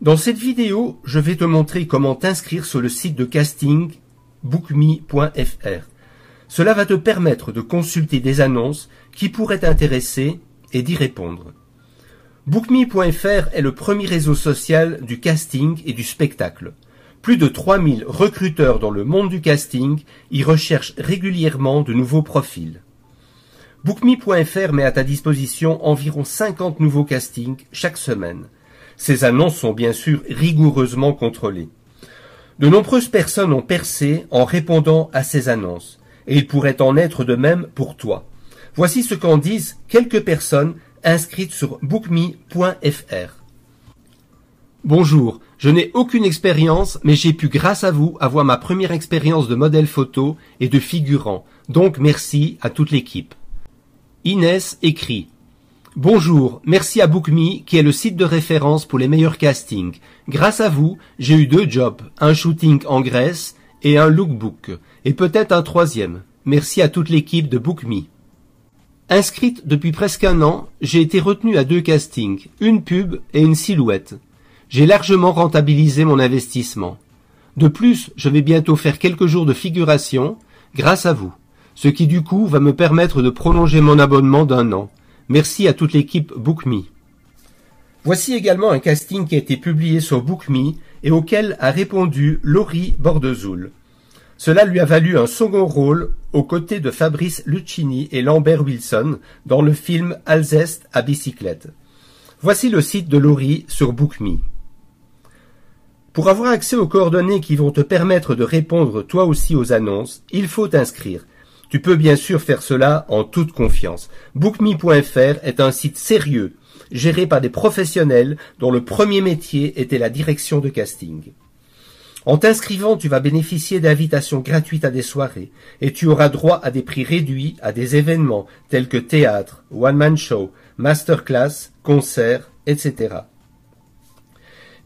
Dans cette vidéo, je vais te montrer comment t'inscrire sur le site de casting bookme.fr. Cela va te permettre de consulter des annonces qui pourraient t'intéresser et d'y répondre. Bookme.fr est le premier réseau social du casting et du spectacle. Plus de 3000 recruteurs dans le monde du casting y recherchent régulièrement de nouveaux profils. Bookme.fr met à ta disposition environ 50 nouveaux castings chaque semaine. Ces annonces sont bien sûr rigoureusement contrôlées. De nombreuses personnes ont percé en répondant à ces annonces, et il pourrait en être de même pour toi. Voici ce qu'en disent quelques personnes inscrites sur bookme.fr. Bonjour, je n'ai aucune expérience, mais j'ai pu grâce à vous avoir ma première expérience de modèle photo et de figurant, donc merci à toute l'équipe. Inès écrit: Bonjour, merci à Bookme qui est le site de référence pour les meilleurs castings. Grâce à vous, j'ai eu 2 jobs, un shooting en Grèce et un lookbook, et peut-être un 3e. Merci à toute l'équipe de Bookme. Inscrite depuis presque un an, j'ai été retenue à 2 castings, une pub et une silhouette. J'ai largement rentabilisé mon investissement. De plus, je vais bientôt faire quelques jours de figuration grâce à vous, ce qui du coup va me permettre de prolonger mon abonnement d'1 an. Merci à toute l'équipe Bookme. Voici également un casting qui a été publié sur Bookme et auquel a répondu Laurie Bordezoul. Cela lui a valu un second rôle aux côtés de Fabrice Luchini et Lambert Wilson dans le film Alceste à bicyclette. Voici le site de Laurie sur Bookme. Pour avoir accès aux coordonnées qui vont te permettre de répondre toi aussi aux annonces, il faut t'inscrire. Tu peux bien sûr faire cela en toute confiance. Bookme.fr est un site sérieux, géré par des professionnels dont le premier métier était la direction de casting. En t'inscrivant, tu vas bénéficier d'invitations gratuites à des soirées et tu auras droit à des prix réduits à des événements tels que théâtre, one-man show, masterclass, concerts, etc.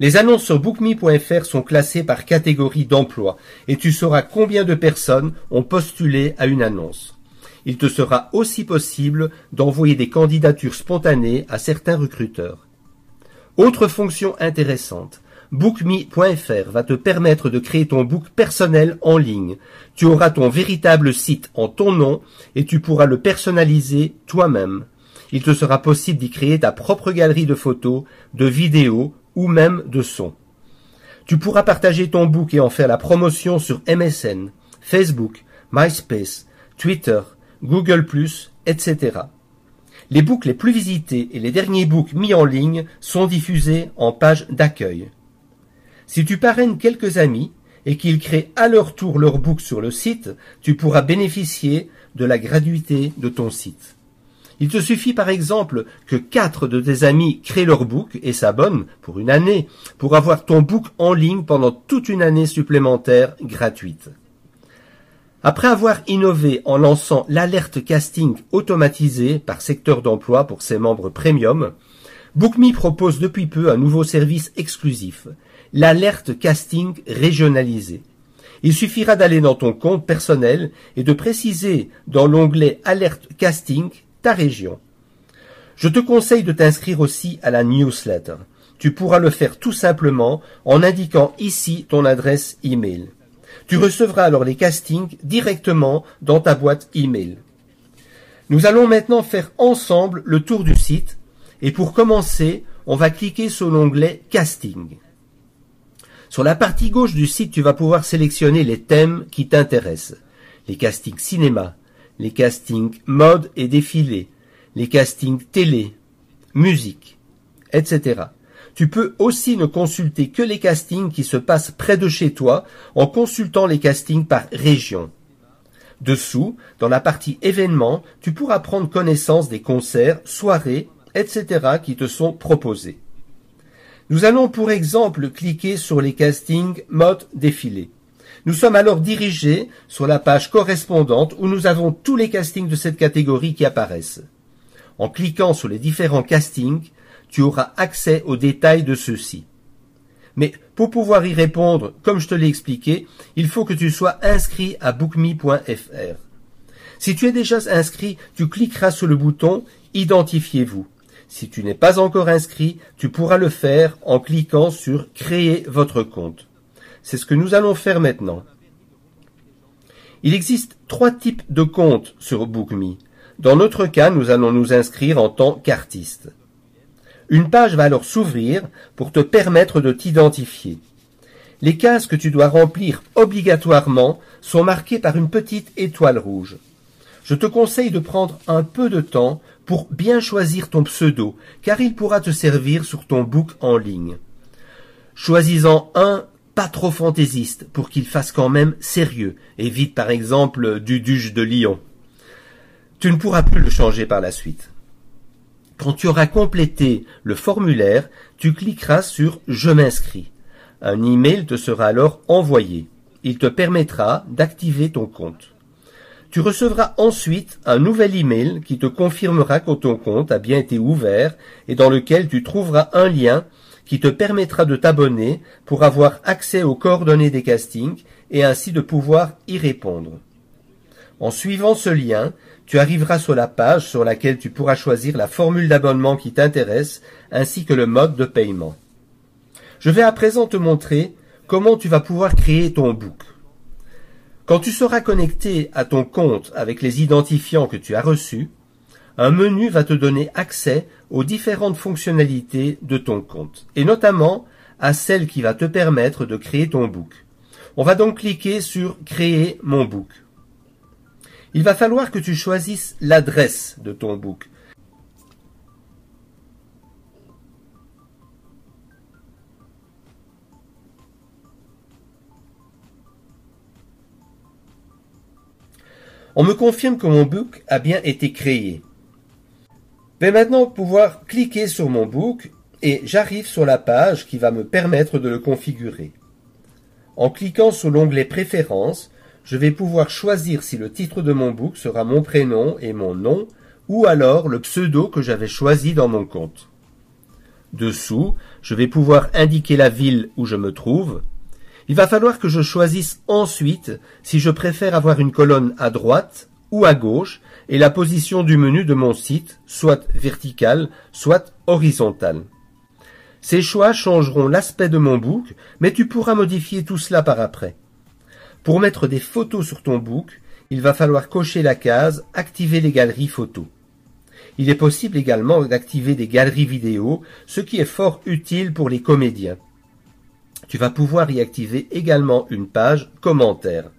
Les annonces sur bookme.fr sont classées par catégorie d'emploi et tu sauras combien de personnes ont postulé à une annonce. Il te sera aussi possible d'envoyer des candidatures spontanées à certains recruteurs. Autre fonction intéressante, bookme.fr va te permettre de créer ton book personnel en ligne. Tu auras ton véritable site en ton nom et tu pourras le personnaliser toi-même. Il te sera possible d'y créer ta propre galerie de photos, de vidéos ou même de sons. Tu pourras partager ton book et en faire la promotion sur MSN, Facebook, MySpace, Twitter, Google+, etc. Les books les plus visités et les derniers books mis en ligne sont diffusés en page d'accueil. Si tu parraines quelques amis et qu'ils créent à leur tour leur book sur le site, tu pourras bénéficier de la gratuité de ton site. Il te suffit par exemple que 4 de tes amis créent leur book et s'abonnent pour une année pour avoir ton book en ligne pendant toute une année supplémentaire gratuite. Après avoir innové en lançant l'alerte casting automatisée par secteur d'emploi pour ses membres premium, Bookme propose depuis peu un nouveau service exclusif, l'alerte casting régionalisée. Il suffira d'aller dans ton compte personnel et de préciser dans l'onglet alerte casting ta région. Je te conseille de t'inscrire aussi à la newsletter. Tu pourras le faire tout simplement en indiquant ici ton adresse email. Tu recevras alors les castings directement dans ta boîte email. Nous allons maintenant faire ensemble le tour du site et pour commencer, on va cliquer sur l'onglet casting. Sur la partie gauche du site, tu vas pouvoir sélectionner les thèmes qui t'intéressent. Les castings cinéma, les castings mode et défilé, les castings télé, musique, etc. Tu peux aussi ne consulter que les castings qui se passent près de chez toi en consultant les castings par région. Dessous, dans la partie événements, tu pourras prendre connaissance des concerts, soirées, etc. qui te sont proposés. Nous allons pour exemple cliquer sur les castings mode défilé. Nous sommes alors dirigés sur la page correspondante où nous avons tous les castings de cette catégorie qui apparaissent. En cliquant sur les différents castings, tu auras accès aux détails de ceux-ci. Mais pour pouvoir y répondre, comme je te l'ai expliqué, il faut que tu sois inscrit à bookme.fr. Si tu es déjà inscrit, tu cliqueras sur le bouton « Identifiez-vous ». Si tu n'es pas encore inscrit, tu pourras le faire en cliquant sur « Créer votre compte ». C'est ce que nous allons faire maintenant. Il existe 3 types de comptes sur BookMe. Dans notre cas, nous allons nous inscrire en tant qu'artiste. Une page va alors s'ouvrir pour te permettre de t'identifier. Les cases que tu dois remplir obligatoirement sont marquées par une petite étoile rouge. Je te conseille de prendre un peu de temps pour bien choisir ton pseudo, car il pourra te servir sur ton book en ligne. Choisis-en un pas trop fantaisiste pour qu'il fasse quand même sérieux. Évite par exemple Duduche de Lyon. Tu ne pourras plus le changer par la suite. Quand tu auras complété le formulaire, tu cliqueras sur « Je m'inscris ». Un email te sera alors envoyé. Il te permettra d'activer ton compte. Tu recevras ensuite un nouvel email qui te confirmera que ton compte a bien été ouvert et dans lequel tu trouveras un lien qui te permettra de t'abonner pour avoir accès aux coordonnées des castings et ainsi de pouvoir y répondre. En suivant ce lien, tu arriveras sur la page sur laquelle tu pourras choisir la formule d'abonnement qui t'intéresse ainsi que le mode de paiement. Je vais à présent te montrer comment tu vas pouvoir créer ton book. Quand tu seras connecté à ton compte avec les identifiants que tu as reçus, un menu va te donner accès aux différentes fonctionnalités de ton compte, et notamment à celle qui va te permettre de créer ton book. On va donc cliquer sur « Créer mon book ». Il va falloir que tu choisisses l'adresse de ton book. On me confirme que mon book a bien été créé. Je vais maintenant pouvoir cliquer sur mon book et j'arrive sur la page qui va me permettre de le configurer. En cliquant sur l'onglet Préférences, je vais pouvoir choisir si le titre de mon book sera mon prénom et mon nom ou alors le pseudo que j'avais choisi dans mon compte. Dessous, je vais pouvoir indiquer la ville où je me trouve. Il va falloir que je choisisse ensuite si je préfère avoir une colonne à droite ou à gauche et la position du menu de mon site, soit verticale, soit horizontale. Ces choix changeront l'aspect de mon book, mais tu pourras modifier tout cela par après. Pour mettre des photos sur ton book, il va falloir cocher la case « Activer les galeries photos ». Il est possible également d'activer des galeries vidéo, ce qui est fort utile pour les comédiens. Tu vas pouvoir y activer également une page « Commentaires ».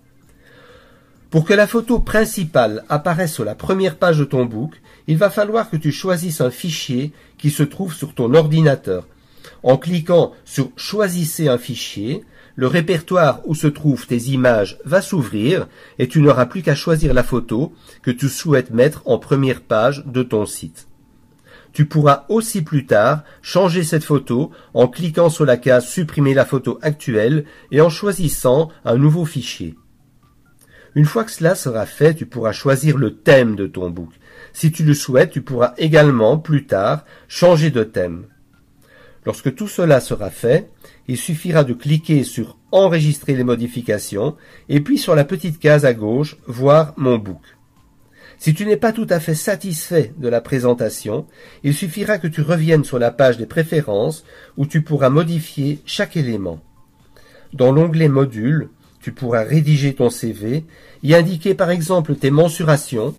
Pour que la photo principale apparaisse sur la première page de ton book, il va falloir que tu choisisses un fichier qui se trouve sur ton ordinateur. En cliquant sur « Choisissez un fichier », le répertoire où se trouvent tes images va s'ouvrir et tu n'auras plus qu'à choisir la photo que tu souhaites mettre en première page de ton site. Tu pourras aussi plus tard changer cette photo en cliquant sur la case « Supprimer la photo actuelle » et en choisissant un nouveau fichier. Une fois que cela sera fait, tu pourras choisir le thème de ton book. Si tu le souhaites, tu pourras également, plus tard, changer de thème. Lorsque tout cela sera fait, il suffira de cliquer sur « Enregistrer les modifications » et puis sur la petite case à gauche « Voir mon book ». Si tu n'es pas tout à fait satisfait de la présentation, il suffira que tu reviennes sur la page des préférences où tu pourras modifier chaque élément. Dans l'onglet « Modules », tu pourras rédiger ton CV, y indiquer par exemple tes mensurations,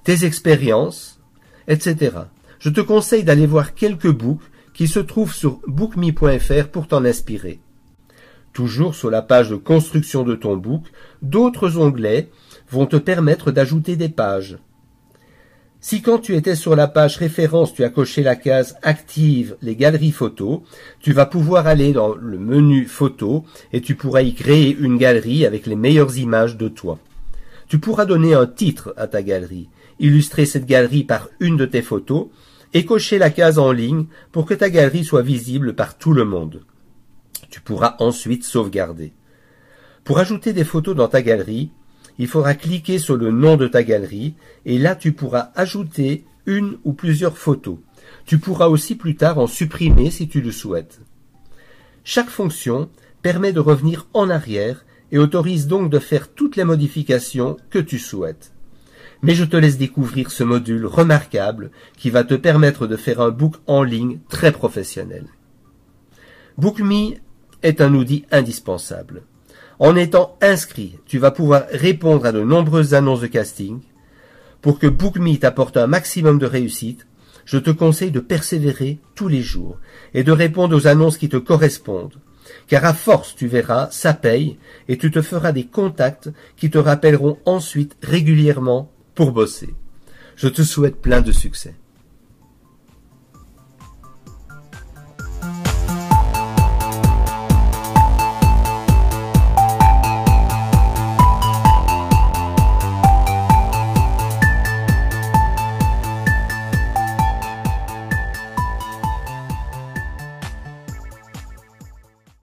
tes expériences, etc. Je te conseille d'aller voir quelques books qui se trouvent sur bookme.fr pour t'en inspirer. Toujours sur la page de construction de ton book, d'autres onglets vont te permettre d'ajouter des pages. Si quand tu étais sur la page référence, tu as coché la case « Active les galeries photos », tu vas pouvoir aller dans le menu « Photos » et tu pourras y créer une galerie avec les meilleures images de toi. Tu pourras donner un titre à ta galerie, illustrer cette galerie par une de tes photos et cocher la case en ligne pour que ta galerie soit visible par tout le monde. Tu pourras ensuite sauvegarder. Pour ajouter des photos dans ta galerie, il faudra cliquer sur le nom de ta galerie et là tu pourras ajouter une ou plusieurs photos. Tu pourras aussi plus tard en supprimer si tu le souhaites. Chaque fonction permet de revenir en arrière et autorise donc de faire toutes les modifications que tu souhaites. Mais je te laisse découvrir ce module remarquable qui va te permettre de faire un book en ligne très professionnel. BookMe est un outil indispensable. En étant inscrit, tu vas pouvoir répondre à de nombreuses annonces de casting. Pour que BookMe t'apporte un maximum de réussite, je te conseille de persévérer tous les jours et de répondre aux annonces qui te correspondent. Car à force, tu verras, ça paye et tu te feras des contacts qui te rappelleront ensuite régulièrement pour bosser. Je te souhaite plein de succès.